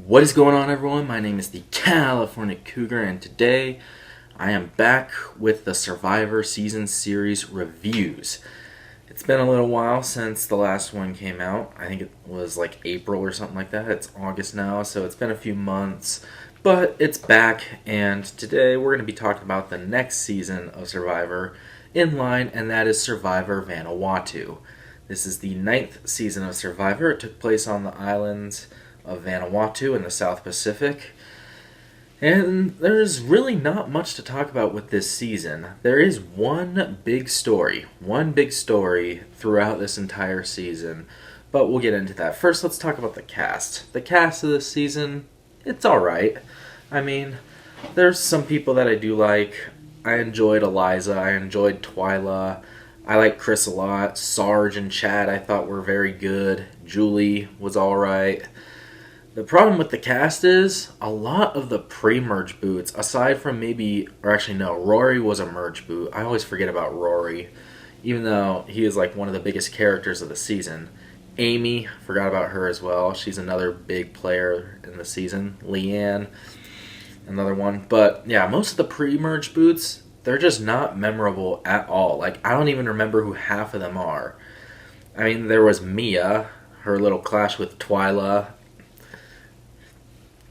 What is going on, everyone? My name is the California Cougar, and today I am back with the Survivor Season Series reviews. It's been a little while since the last one came out. I think it was like April or something like that. It's August now, so it's been a few months, but it's back, and today we're going to be talking about the next season of Survivor in line, and that is Survivor Vanuatu. This is the 9th season of Survivor. It took place on the islands of Vanuatu in the South Pacific. And there's really not much to talk about with this season. There is one big story throughout this entire season, but we'll get into that. First, let's talk about the cast. The cast of this season, it's alright. I mean, there's some people that I do like. I enjoyed Eliza, I enjoyed Twyla, I like Chris a lot. Sarge and Chad I thought were very good. Julie was alright. The problem with the cast is a lot of the pre-merge boots, aside from Rory was a merge boot. I always forget about Rory, even though he is like one of the biggest characters of the season. Amy, forgot about her as well. She's another big player in the season. Leanne, another one. But yeah, most of the pre-merge boots, they're just not memorable at all. Like, I don't even remember who half of them are. I mean, there was Mia, her little clash with Twyla.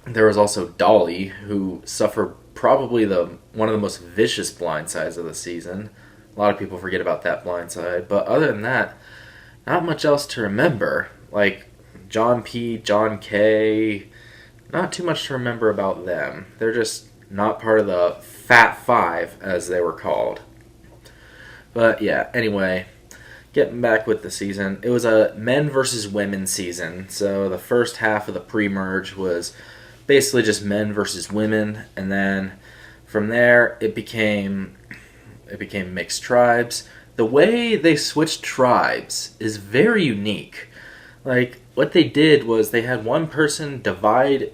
There was also Dolly, who suffered probably one of the most vicious blindsides of the season. A lot of people forget about that blindside. But other than that, not much else to remember. Like John P., John K., not too much to remember about them. They're just not part of the Fat Five, as they were called. But yeah, anyway, getting back with the season. It was a men versus women season. So the first half of the pre-merge was basically just men versus women, and then from there it became mixed tribes. The way they switched tribes is very unique. Like, what they did was they had one person divide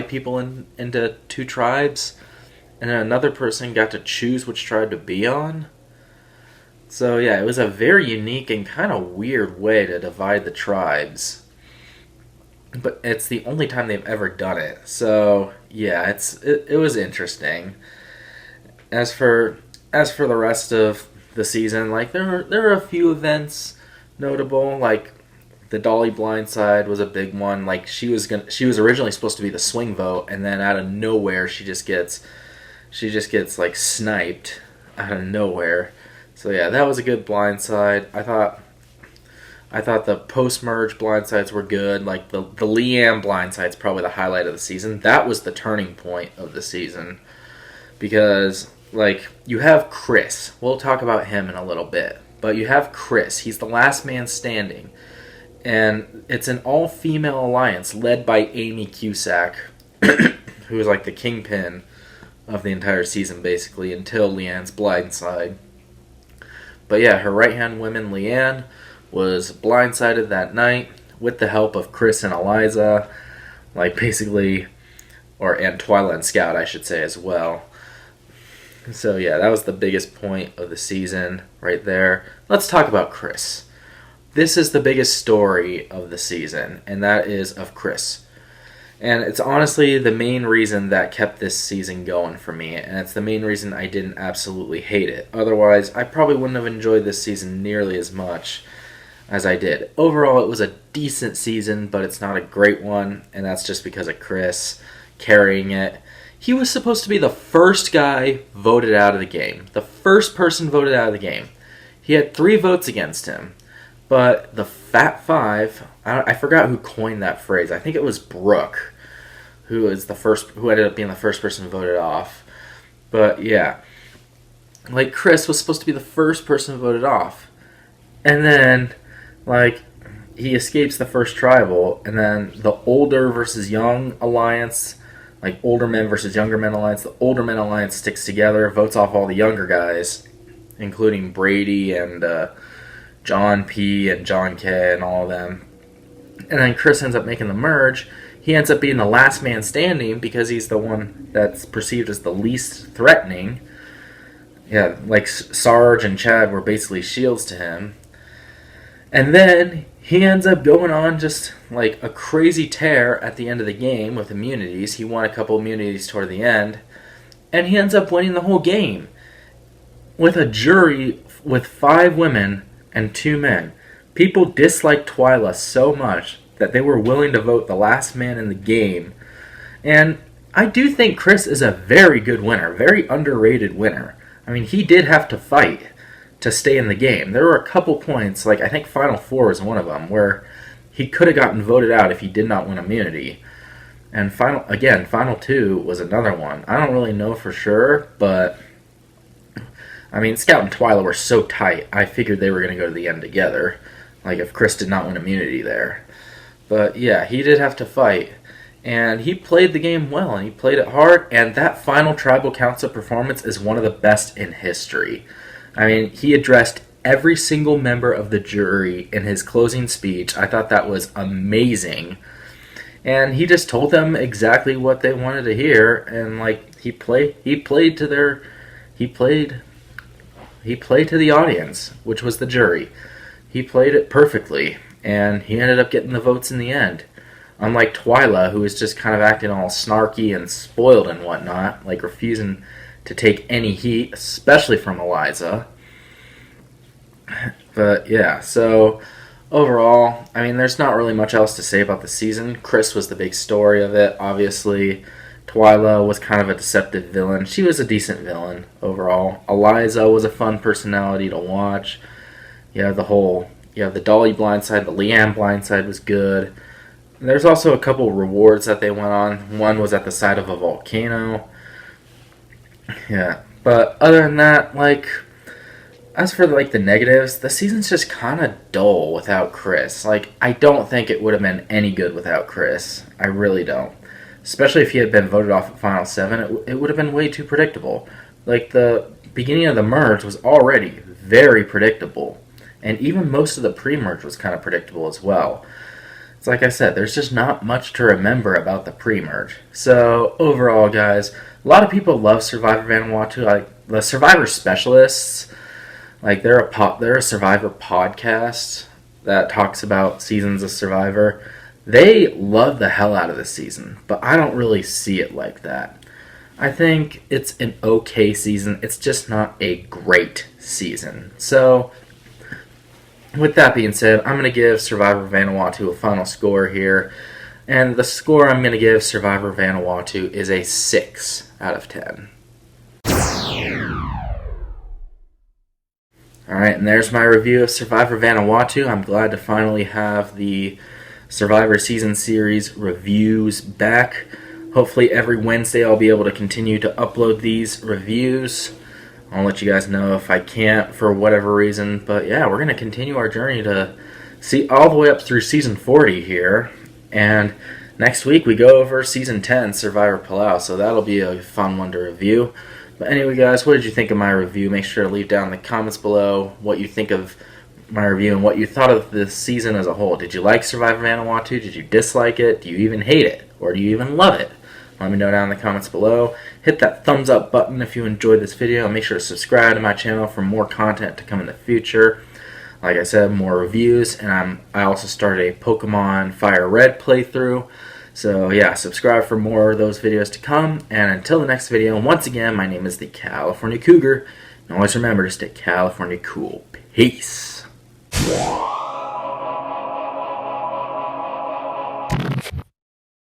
people into two tribes, and then another person got to choose which tribe to be on. So yeah, it was a very unique and kind of weird way to divide the tribes. But it's the only time they've ever done it. So yeah, it was interesting. As for the rest of the season, like there were a few events notable. Like the Dolly blindside was a big one. Like she was originally supposed to be the swing vote, and then out of nowhere she just gets like sniped out of nowhere. So yeah, that was a good blindside. I thought the post-merge blindsides were good. Like, the Leanne blindside's probably the highlight of the season. That was the turning point of the season. Because, like, you have Chris. We'll talk about him in a little bit. But you have Chris. He's the last man standing. And it's an all-female alliance led by Amy Cusack, who is, like, the kingpin of the entire season, basically, until Leanne's blindside. But yeah, her right-hand woman, Leanne, was blindsided that night with the help of Chris and Eliza, and Twyla and Scout, I should say, as well. So yeah, that was the biggest point of the season right there. Let's talk about Chris. This is the biggest story of the season, and that is of Chris. And it's honestly the main reason that kept this season going for me, and it's the main reason I didn't absolutely hate it. Otherwise, I probably wouldn't have enjoyed this season nearly as much as I did. Overall, it was a decent season, but it's not a great one, and that's just because of Chris carrying it. He was supposed to be the first guy voted out of the game. The first person voted out of the game. He had 3 votes against him, but the Fat Five, I forgot who coined that phrase. I think it was Brooke, who ended up being the first person voted off. But yeah, like, Chris was supposed to be the first person voted off, and then he escapes the first tribal, and then the older versus young alliance, like older men versus younger men alliance, the older men alliance sticks together, votes off all the younger guys, including Brady and John P. and John K. and all of them. And then Chris ends up making the merge. He ends up being the last man standing because he's the one that's perceived as the least threatening. Yeah, like Sarge and Chad were basically shields to him. And then he ends up going on just like a crazy tear at the end of the game with immunities. He won a couple immunities toward the end. And he ends up winning the whole game with a jury with 5 women and 2 men. People disliked Twyla so much that they were willing to vote the last man in the game. And I do think Chris is a very good winner, very underrated winner. I mean, he did have to fight to stay in the game. There were a couple points, like I think Final 4 was one of them, where he could have gotten voted out if he did not win immunity. And Final 2 was another one. I don't really know for sure, but I mean, Scout and Twyla were so tight, I figured they were going to go to the end together, like if Chris did not win immunity there. But yeah, he did have to fight. And he played the game well, and he played it hard, and that final Tribal Council performance is one of the best in history. I mean, he addressed every single member of the jury in his closing speech. I thought that was amazing. And he just told them exactly what they wanted to hear, and like he played to the audience, which was the jury. He played it perfectly, and he ended up getting the votes in the end. Unlike Twyla, who was just kind of acting all snarky and spoiled and whatnot, like refusing to take any heat, especially from Eliza. But yeah, so overall, I mean, there's not really much else to say about the season. Chris was the big story of it, obviously. Twyla was kind of a deceptive villain. She was a decent villain overall. Eliza was a fun personality to watch. You have the Dolly blindside, the Leanne blindside was good. There's also a couple rewards that they went on. One was at the side of a volcano. Yeah, but other than that, like, as for like the negatives, the season's just kind of dull without Chris. Like, I don't think it would have been any good without Chris. I really don't. Especially if he had been voted off at Final 7, it would have been way too predictable. Like, the beginning of the merge was already very predictable. And even most of the pre-merge was kind of predictable as well. It's like I said, there's just not much to remember about the pre-merge. So, overall, guys, a lot of people love Survivor Vanuatu. Like, the Survivor specialists, like, they're a Survivor podcast that talks about seasons of Survivor. They love the hell out of this season, but I don't really see it like that. I think it's an okay season. It's just not a great season. So, with that being said, I'm going to give Survivor Vanuatu a final score here. And the score I'm going to give Survivor Vanuatu is a 6 out of 10. Alright, and there's my review of Survivor Vanuatu. I'm glad to finally have the Survivor Season Series reviews back. Hopefully every Wednesday I'll be able to continue to upload these reviews. I'll let you guys know if I can't for whatever reason. But yeah, we're going to continue our journey to see all the way up through Season 40 here. And next week we go over Season 10, Survivor Palau. So that'll be a fun one to review. But anyway, guys, what did you think of my review? Make sure to leave down in the comments below what you think of my review and what you thought of this season as a whole. Did you like Survivor Vanuatu? Did you dislike it? Do you even hate it? Or do you even love it? Let me know down in the comments below. Hit that thumbs up button if you enjoyed this video. And make sure to subscribe to my channel for more content to come in the future. Like I said, more reviews. And I also started a Pokemon Fire Red playthrough. So yeah, subscribe for more of those videos to come. And until the next video, once again, my name is the California Cougar. And always remember to stay California cool. Peace.